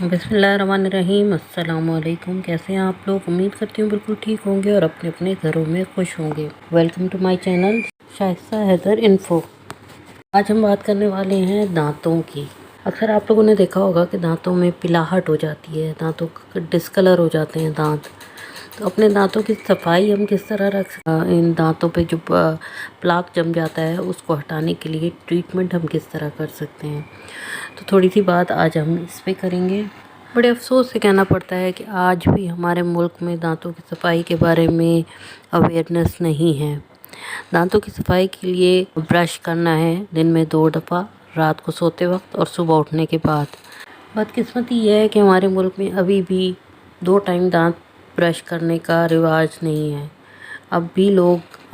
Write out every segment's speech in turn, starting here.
बिस्मिल्लाहिर्रहमानिर्रहीम। अस्सलामुअलैकुम। कैसे हैं आप लोग? उम्मीद करती हूँ बिल्कुल ठीक होंगे और अपने अपने घरों में खुश होंगे। Welcome to my channel Shaista Haider info. आज हम बात करने वाले हैं दांतों की। अक्सर आप लोगों ने देखा होगा कि दांतों में पिलाहट हो जाती है, दांतों का डिस्कलर हो जाते हैं दांत। तो अपने दांतों की सफाई हम किस तरह इन दांतों पे जो प्लाक जम जाता है उसको हटाने के लिए ट्रीटमेंट हम किस तरह कर सकते हैं, तो थोड़ी सी बात आज हम इस पे करेंगे। बड़े अफसोस से कहना पड़ता है कि आज भी हमारे मुल्क में दांतों की सफाई के बारे में अवेयरनेस नहीं है। दांतों की सफाई के लिए ब्रश करना है दिन में 2 दफ़ा, रात को सोते वक्त और सुबह उठने के बाद। बदकिस्मती यह है कि हमारे मुल्क में अभी भी 2 टाइम दांत ब्रश करने का रिवाज नहीं है। अब भी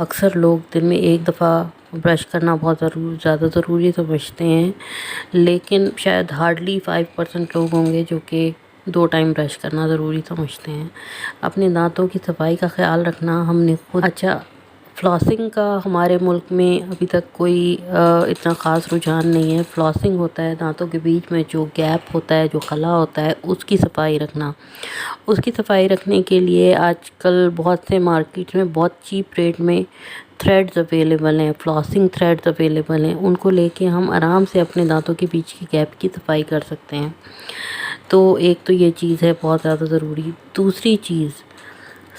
अक्सर लोग दिन में 1 दफ़ा ब्रश करना बहुत ज़्यादा ज़रूरी समझते हैं, लेकिन शायद हार्डली 5% लोग होंगे जो कि 2 टाइम ब्रश करना ज़रूरी समझते हैं। अपने दांतों की सफाई का ख्याल रखना हमने खुद। फ्लॉसिंग का हमारे मुल्क में अभी तक कोई इतना ख़ास रुझान नहीं है। फ्लॉसिंग होता है दांतों के बीच में जो गैप होता है, जो खला होता है, उसकी सफाई रखना। उसकी सफाई रखने के लिए आजकल बहुत से मार्केट में बहुत चीप रेट में थ्रेड्स अवेलेबल हैं, फ्लॉसिंग थ्रेड्स अवेलेबल हैं। उनको लेके हम आराम से अपने दांतों के बीच की गैप की सफाई कर सकते हैं। तो एक तो ये चीज़ है बहुत ज़्यादा ज़रूरी। दूसरी चीज़,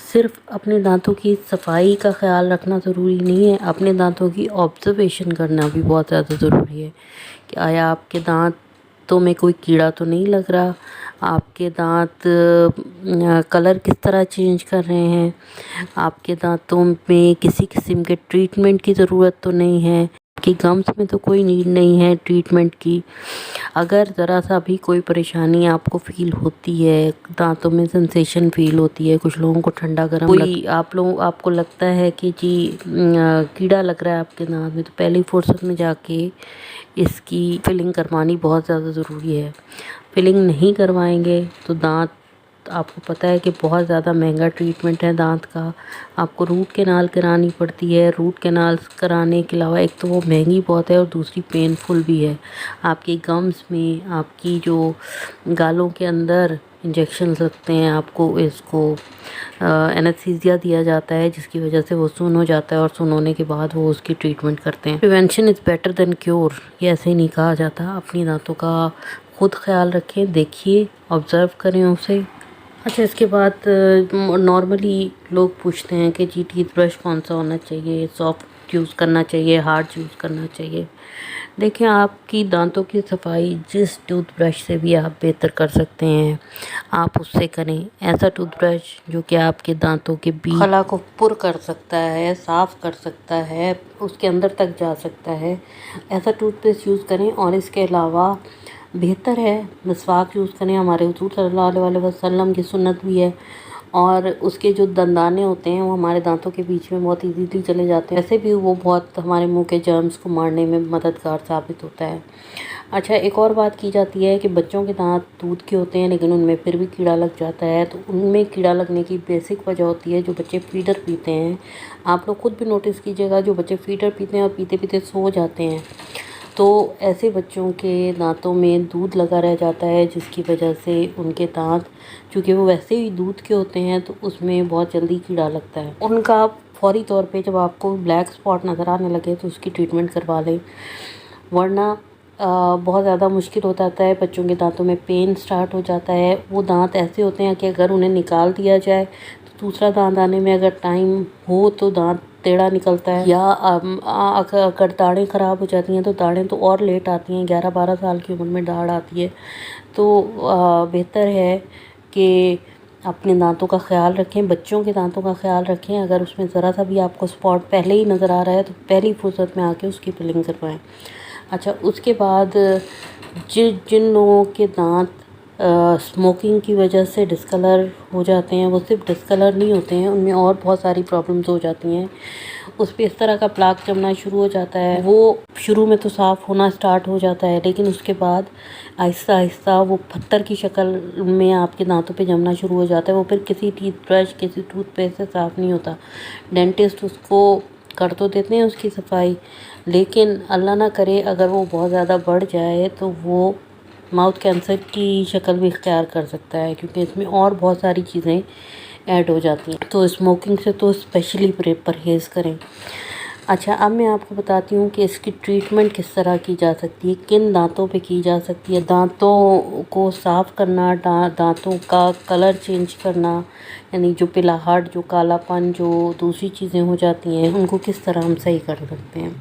सिर्फ अपने दांतों की सफाई का ख्याल रखना ज़रूरी नहीं है, अपने दांतों की ऑब्ज़र्वेशन करना भी बहुत ज़्यादा ज़रूरी है कि आया आपके दांतों में कोई कीड़ा तो नहीं लग रहा, आपके दांत कलर किस तरह चेंज कर रहे हैं, आपके दांतों में किसी किस्म के ट्रीटमेंट की ज़रूरत तो नहीं है, कि गम्स में तो कोई नीड नहीं है ट्रीटमेंट की। अगर ज़रा सा भी कोई परेशानी आपको फ़ील होती है, दांतों में सेंसेशन फ़ील होती है, कुछ लोगों को ठंडा गर्म आपको लगता है कि जी कीड़ा लग रहा है आपके दांत में, तो पहली फुर्सत में जाके इसकी फिलिंग करवानी बहुत ज़्यादा ज़रूरी है। फिलिंग नहीं करवाएंगे तो दांत, आपको पता है कि बहुत ज़्यादा महंगा ट्रीटमेंट है दांत का। आपको रूट कैनाल करानी पड़ती है। रूट कैनाल कराने के अलावा एक तो वो महंगी बहुत है और दूसरी पेनफुल भी है। आपके गम्स में, आपकी जो गालों के अंदर इंजेक्शन लगते हैं, आपको इसको एनेस्थीसिया दिया जाता है जिसकी वजह से वो सुन हो जाता है और सुन होने के बाद वो उसकी ट्रीटमेंट करते हैं। Prevention is better than cure, ये ऐसे ही नहीं कहा जाता। अपनी दांतों का खुद ख्याल रखें, देखिए, ऑब्ज़र्व करें उसे। अच्छा, इसके बाद नॉर्मली लोग पूछते हैं कि जी टीथ ब्रश कौन सा होना चाहिए, सॉफ्ट यूज़ करना चाहिए, हार्ड यूज़ करना चाहिए। देखिए, आपकी दांतों की सफाई जिस टूथब्रश से भी आप बेहतर कर सकते हैं, आप उससे करें। ऐसा टूथब्रश जो कि आपके दांतों के बीच खला को पुर कर सकता है, साफ़ कर सकता है, उसके अंदर तक जा सकता है, ऐसा टूथपेस्ट यूज़ करें। और इसके अलावा बेहतर है मिसवाक यूज़ करें। हमारे हुज़ूर सल्लल्लाहु अलैहि वसल्लम की सुन्नत भी है। और उसके जो दंदाने होते हैं वो हमारे दांतों के बीच में बहुत इजीली चले जाते हैं। वैसे भी वो बहुत हमारे मुंह के जर्म्स को मारने में मददगार साबित होता है। अच्छा, एक और बात की जाती है कि बच्चों के दांत दूध के होते हैं लेकिन उनमें फिर भी कीड़ा लग जाता है। तो उनमें कीड़ा लगने की बेसिक वजह होती है जो बच्चे फीडर पीते हैं। आप लोग खुद भी नोटिस कीजिएगा, जो बच्चे फीडर पीते हैं और पीते पीते सो जाते हैं, तो ऐसे बच्चों के दांतों में दूध लगा रह जाता है जिसकी वजह से उनके दांत, चूँकि वो वैसे ही दूध के होते हैं, तो उसमें बहुत जल्दी कीड़ा लगता है। उनका फौरी तौर पे जब आपको ब्लैक स्पॉट नज़र आने लगे तो उसकी ट्रीटमेंट करवा लें, वरना बहुत ज़्यादा मुश्किल हो जाता है। बच्चों के दांतों में पेन स्टार्ट हो जाता है। वो दांत ऐसे होते हैं कि अगर उन्हें निकाल दिया जाए तो दूसरा दांत आने में अगर टाइम हो तो दांत टेढ़ा निकलता है, या अगर दाढ़ें ख़राब हो जाती हैं तो दाढ़ें तो और लेट आती हैं, 11-12 साल की उम्र में दाढ़ आती है। तो बेहतर है कि अपने दांतों का ख्याल रखें, बच्चों के दांतों का ख्याल रखें। अगर उसमें ज़रा सा भी आपको स्पॉट पहले ही नज़र आ रहा है तो पहली फुर्सत में आके उसकी फिलिंग करवाएं। अच्छा, उसके बाद जिन लोगों के दांत स्मोकिंग की वजह से डिस्कलर हो जाते हैं, वो सिर्फ डिस्कलर नहीं होते हैं, उनमें और बहुत सारी प्रॉब्लम्स हो जाती हैं। उस पर इस तरह का प्लाक जमना शुरू हो जाता है। वो शुरू में तो साफ़ होना स्टार्ट हो जाता है, लेकिन उसके बाद आहिस्ता आहिस्ता वो पत्थर की शक्ल में आपके दांतों पे जमना शुरू हो जाता है। वो फिर किसी टीथ ब्रश, किसी टूथपेस्ट से साफ़ नहीं होता। डेंटिस्ट उसको कर तो देते हैं उसकी सफाई, लेकिन अल्लाह ना करे अगर वो बहुत ज़्यादा बढ़ जाए तो वो माउथ कैंसर की शक्ल भी इख्तियार कर सकता है, क्योंकि इसमें और बहुत सारी चीज़ें ऐड हो जाती हैं। तो स्मोकिंग से तो स्पेशली परहेज़ करें। अच्छा, अब मैं आपको बताती हूँ कि इसकी ट्रीटमेंट किस तरह की जा सकती है, किन दांतों पे की जा सकती है। दांतों को साफ़ करना, दांतों का कलर चेंज करना, यानी जो पिलाहट, जो कालापन, जो दूसरी चीज़ें हो जाती हैं, उनको किस तरह हम सही कर सकते हैं।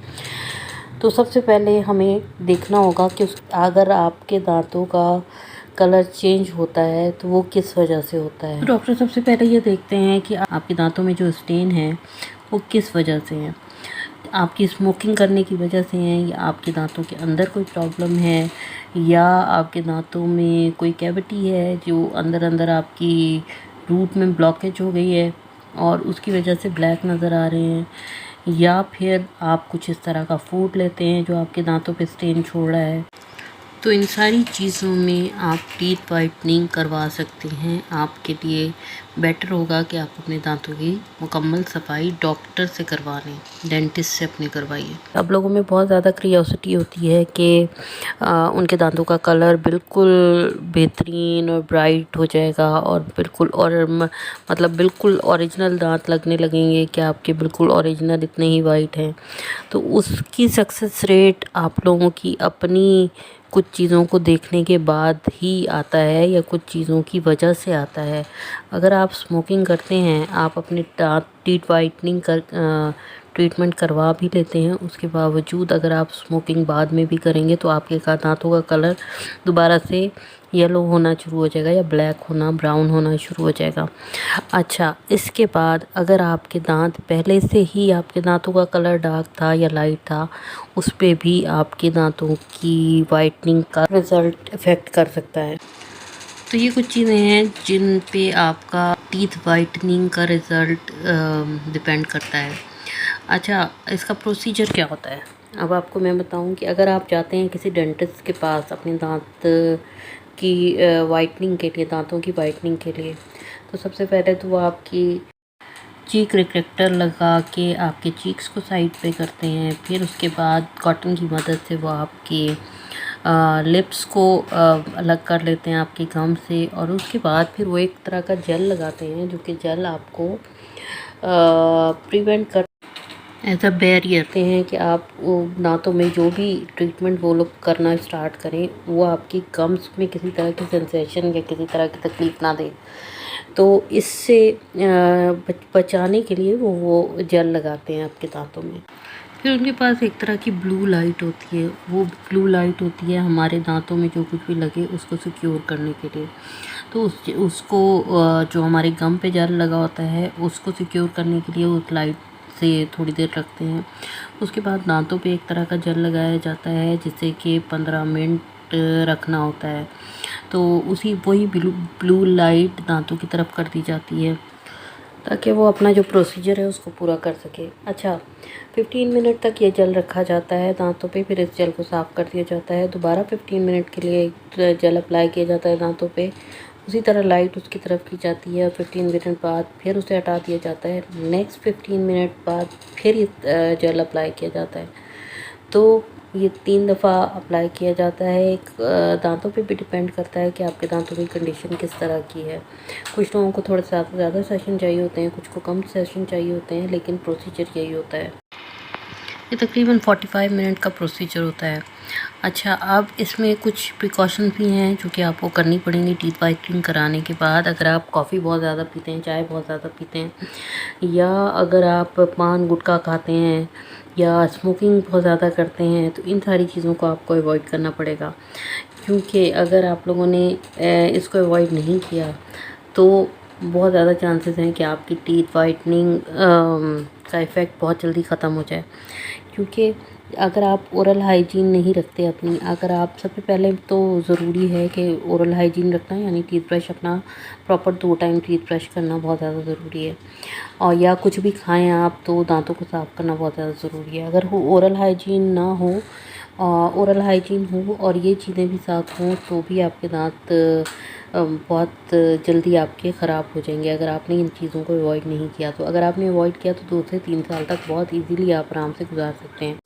तो सबसे पहले हमें देखना होगा कि अगर आपके दांतों का कलर चेंज होता है तो वो किस वजह से होता है। तो डॉक्टर सबसे पहले ये देखते हैं कि आपके दांतों में जो स्टेन है वो किस वजह से है। आपकी स्मोकिंग करने की वजह से है, या आपके दांतों के अंदर कोई प्रॉब्लम है, या आपके दांतों में कोई कैविटी है जो अंदर अंदर आपकी रूट में ब्लॉकेज हो गई है और उसकी वजह से ब्लैक नज़र आ रहे हैं, या फिर आप कुछ इस तरह का फूड लेते हैं जो आपके दांतों पे स्टेन छोड़ रहा है। तो इन सारी चीज़ों में आप टीथ वाइटनिंग करवा सकते हैं। आपके लिए बेटर होगा कि आप अपने दांतों की मुकम्मल सफाई डॉक्टर से करवा लें, डेंटिस्ट से अपने करवाइए। अब लोगों में बहुत ज़्यादा क्यूरियोसिटी होती है कि उनके दांतों का कलर बिल्कुल बेहतरीन और ब्राइट हो जाएगा और बिल्कुल मतलब बिल्कुल ओरिजिनल दांत लगने लगेंगे कि आपके बिल्कुल ओरिजिनल इतने ही वाइट हैं। तो उसकी सक्सेस रेट आप लोगों की अपनी कुछ चीज़ों को देखने के बाद ही आता है, या कुछ चीज़ों की वजह से आता है। अगर आप स्मोकिंग करते हैं, आप अपने टीथ वाइटनिंग ट्रीटमेंट करवा भी लेते हैं, उसके बावजूद अगर आप स्मोकिंग बाद में भी करेंगे तो आपके दांतों का कलर दोबारा से येलो होना शुरू हो जाएगा, या ब्लैक होना, ब्राउन होना शुरू हो जाएगा। अच्छा, इसके बाद अगर आपके दांत पहले से ही आपके दांतों का कलर डार्क था या लाइट था, उस पे भी आपके दांतों की वाइटनिंग का रिज़ल्ट इफ़ेक्ट कर सकता है। तो ये कुछ चीज़ें हैं जिन पे आपका टीथ वाइटनिंग का रिज़ल्ट डिपेंड करता है। अच्छा, इसका प्रोसीजर क्या होता है? अब आपको मैं बताऊं कि अगर आप जाते हैं किसी डेंटिस्ट के पास अपने दांत की वाइटनिंग के लिए, दांतों की वाइटनिंग के लिए, तो सबसे पहले तो वो आपकी चीक रिट्रैक्टर लगा के आपके चीक्स को साइड पे करते हैं। फिर उसके बाद कॉटन की मदद से वो आपके लिप्स को अलग कर लेते हैं आपके गम से, और उसके बाद फिर वो एक तरह का जेल लगाते हैं, जो कि जेल आपको प्रिवेंट कर एज अ बैरियर कहते हैं कि आप वो दांतों में जो भी ट्रीटमेंट वो लोग करना स्टार्ट करें, वो आपकी गम्स में किसी तरह की सेंसेशन या किसी तरह की तकलीफ़ ना दे। तो इससे बचाने के लिए वो जेल लगाते हैं आपके दांतों में। फिर उनके पास एक तरह की ब्लू लाइट होती है। वो ब्लू लाइट होती है हमारे दांतों में जो कुछ भी लगे उसको सिक्योर करने के लिए। तो उसको जो हमारे गम पे जेल लगा होता है उसको सिक्योर करने के लिए उस लाइट से थोड़ी देर रखते हैं। उसके बाद दांतों पे एक तरह का जेल लगाया जाता है जिससे कि 15 मिनट रखना होता है। तो वही ब्लू लाइट दांतों की तरफ कर दी जाती है ताकि वो अपना जो प्रोसीजर है उसको पूरा कर सके। अच्छा, 15 मिनट तक ये जेल रखा जाता है दांतों पे। फिर इस जेल को साफ़ कर दिया जाता है। दोबारा 15 मिनट के लिए जेल अप्लाई किया जाता है दांतों पे। उसी तरह लाइट उसकी तरफ की जाती है और 15 मिनट बाद फिर उसे हटा दिया जाता है। नेक्स्ट 15 मिनट बाद फिर जेल अप्लाई किया जाता है। तो ये 3 दफ़ा अप्लाई किया जाता है। एक दांतों पे भी डिपेंड करता है कि आपके दांतों की कंडीशन किस तरह की है। कुछ लोगों को थोड़े ज़्यादा सेशन चाहिए होते हैं, कुछ को कम सेशन चाहिए होते हैं, लेकिन प्रोसीजर यही होता है। ये तकरीबन 45 मिनट का प्रोसीजर होता है। अच्छा, अब इसमें कुछ प्रिकॉशन भी हैं जो कि आपको करनी पड़ेंगी टीथ वाइटनिंग कराने के बाद। अगर आप कॉफ़ी बहुत ज़्यादा पीते हैं, चाय बहुत ज़्यादा पीते हैं, या अगर आप पान गुटखा खाते हैं, या स्मोकिंग बहुत ज़्यादा करते हैं, तो इन सारी चीज़ों को आपको अवॉइड करना पड़ेगा। क्योंकि अगर आप लोगों ने इसको अवॉइड नहीं किया तो बहुत ज़्यादा चांसेस हैं कि आपकी टीथ वाइटनिंग का इफ़ेक्ट बहुत जल्दी ख़त्म हो जाए। क्योंकि अगर आप ओरल हाइजीन नहीं रखते अपनी, अगर आप सबसे पहले तो ज़रूरी है कि ओरल हाइजीन रखना, यानी टीथ ब्रश अपना प्रॉपर 2 टाइम टीथ ब्रश करना बहुत ज़्यादा ज़रूरी है। और या कुछ भी खाएं आप तो दांतों को साफ़ करना बहुत ज़्यादा ज़रूरी है। अगर ओरल हाइजीन ना हो, ओरल हाइजीन हो और ये चीज़ें भी साथ हों, तो भी आपके दांत बहुत जल्दी आपके ख़राब हो जाएंगे अगर आपने इन चीज़ों को अवॉइड नहीं किया तो। अगर आपने अवॉइड किया तो 2 से 3 साल तक बहुत इजीली आप आराम से गुजार सकते हैं।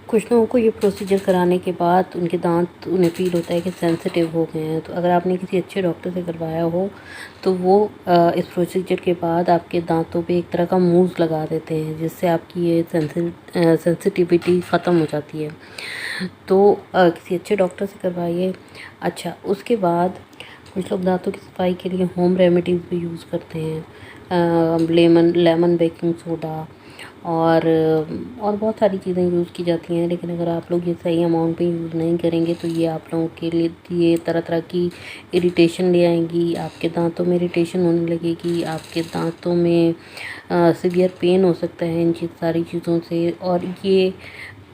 कुछ लोगों को ये प्रोसीजर कराने के बाद उनके दांत उन्हें फ़ील होता है कि सेंसिटिव हो गए हैं। तो अगर आपने किसी अच्छे डॉक्टर से करवाया हो तो वो इस प्रोसीजर के बाद आपके दांतों पे एक तरह का मूव लगा देते हैं, जिससे आपकी ये सेंसिटिविटी ख़त्म हो जाती है। तो किसी अच्छे डॉक्टर से करवाइए। अच्छा, उसके बाद कुछ लोग दांतों की सफाई के लिए होम रेमेडीज़ भी यूज़ करते हैं। लेमन बेकिंग सोडा और बहुत सारी चीज़ें यूज़ की जाती हैं। लेकिन अगर आप लोग ये सही अमाउंट में यूज़ नहीं करेंगे तो ये आप लोगों के लिए ये तरह तरह की इरिटेशन ले आएंगी। आपके दांतों में इरिटेशन होने लगेगी, आपके दांतों में सीवियर पेन हो सकता है इन सारी चीज़ों से। और ये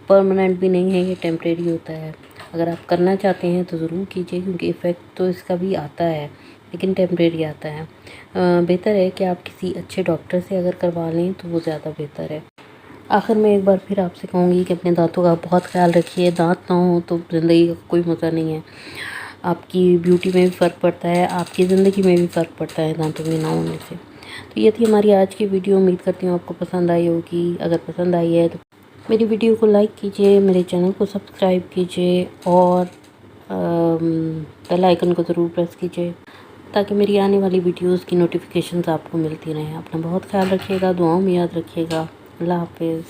परमानेंट भी नहीं है, ये टेम्परेरी होता है। अगर आप करना चाहते हैं तो ज़रूर कीजिए, क्योंकि इफ़ेक्ट तो इसका भी आता है लेकिन टेम्परेरी आता है। बेहतर है कि आप किसी अच्छे डॉक्टर से अगर करवा लें तो वो ज़्यादा बेहतर है। आखिर में एक बार फिर आपसे कहूँगी कि अपने दांतों का बहुत ख्याल रखिए। दांत ना हो तो ज़िंदगी का कोई मज़ा नहीं है। आपकी ब्यूटी में भी फ़र्क पड़ता है, आपकी ज़िंदगी में भी फ़र्क पड़ता है दांतों में ना होने से। तो ये थी हमारी आज की वीडियो। उम्मीद करती हूँ आपको पसंद आई होगी। अगर पसंद आई है तो मेरी वीडियो को लाइक कीजिए, मेरे चैनल को सब्सक्राइब कीजिए और बेल आइकन को ज़रूर प्रेस कीजिए, ताकि मेरी आने वाली वीडियोस की नोटिफिकेशंस आपको मिलती रहें। अपना बहुत ख्याल रखिएगा, दुआओं में याद रखिएगा। अल्लाह हाफ़िज़।